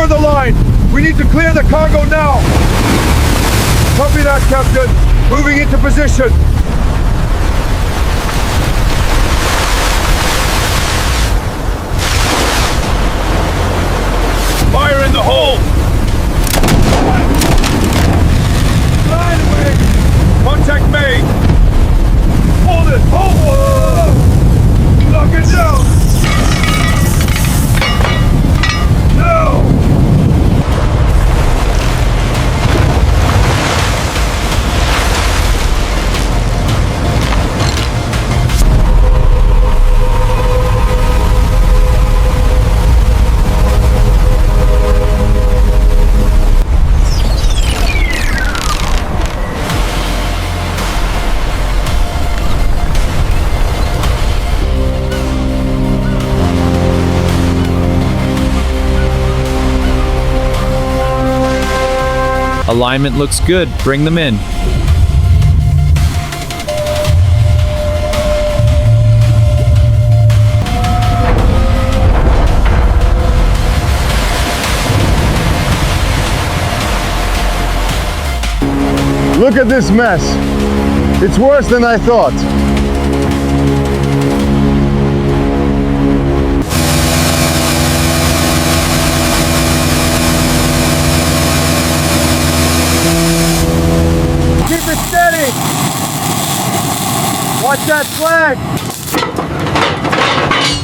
secure the line. We need to clear the cargo now. Copy that, Captain. Moving into position. Fire in the hole! Line away! Contact made! Hold it! Hold! Lock it down! No! Alignment looks good. Bring them in. Look at this mess. It's worse than I thought. Keep it steady. Watch that flag.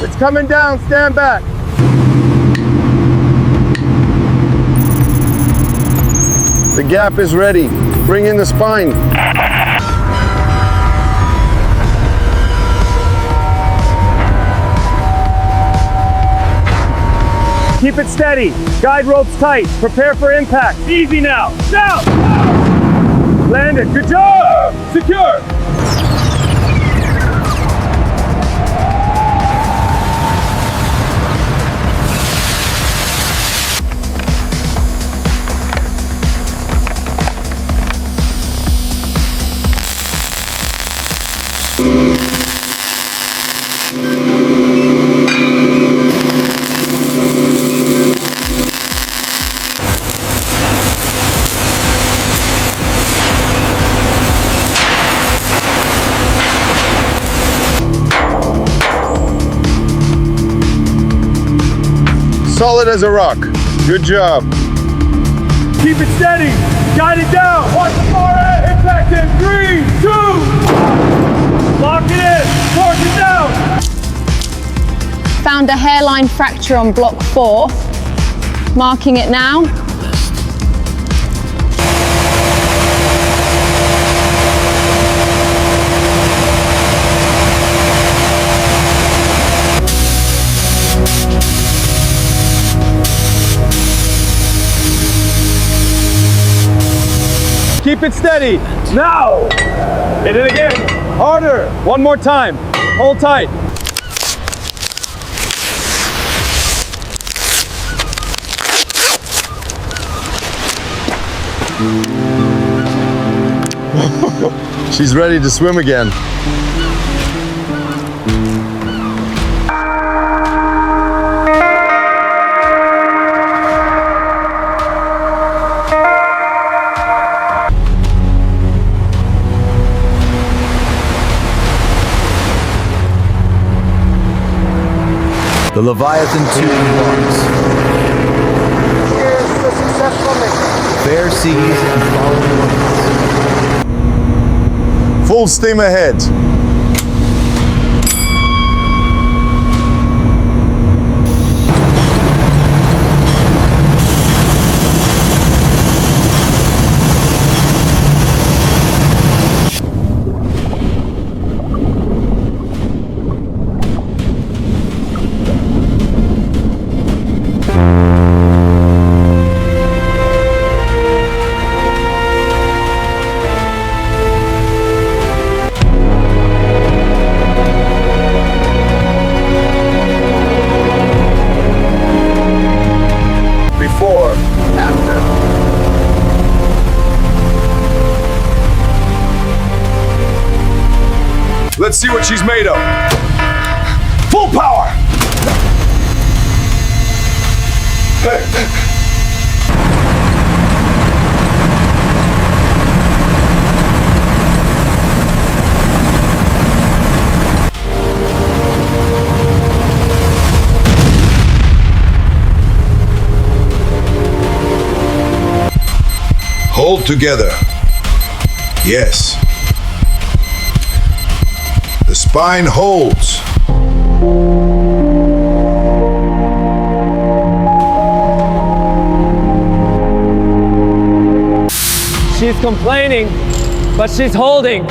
It's coming down. Stand back. The gap is ready. Bring in the spine. Keep it steady. Guide ropes tight. Prepare for impact. Easy now. Down! Landed. Good job! Secure! Solid as a rock. Good job. Keep it steady. Guide it down. Watch the far end. Impact in 3, 2, 1. Lock it in. Torque it down. Found a hairline fracture on block 4. Marking it now. Keep it steady. Now. Hit it again. Harder. One more time. Hold tight. She's ready to swim again. The Leviathan 2 embarks. Here's the successful mission. Fair seas and following winds. Full steam ahead. Let's see what she's made of. Full power! hold together. Yes. The spine holds. She's complaining, but she's holding.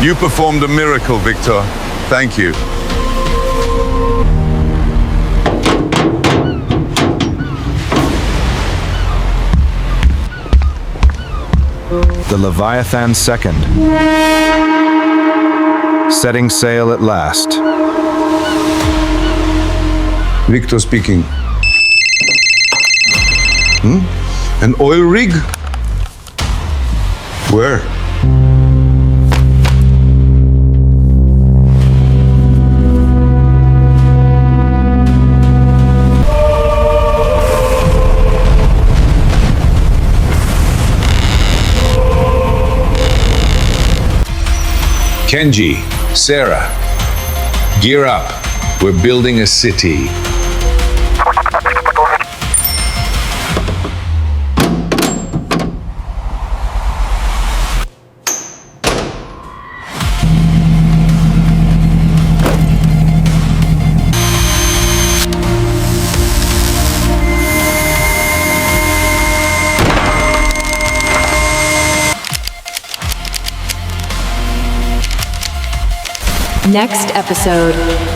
You performed a miracle, Viktor. Thank you. The Leviathan second. Setting sail at last. Viktor speaking. An oil rig? Where? Kenji, Sarah, gear up. We're building a city. Next episode.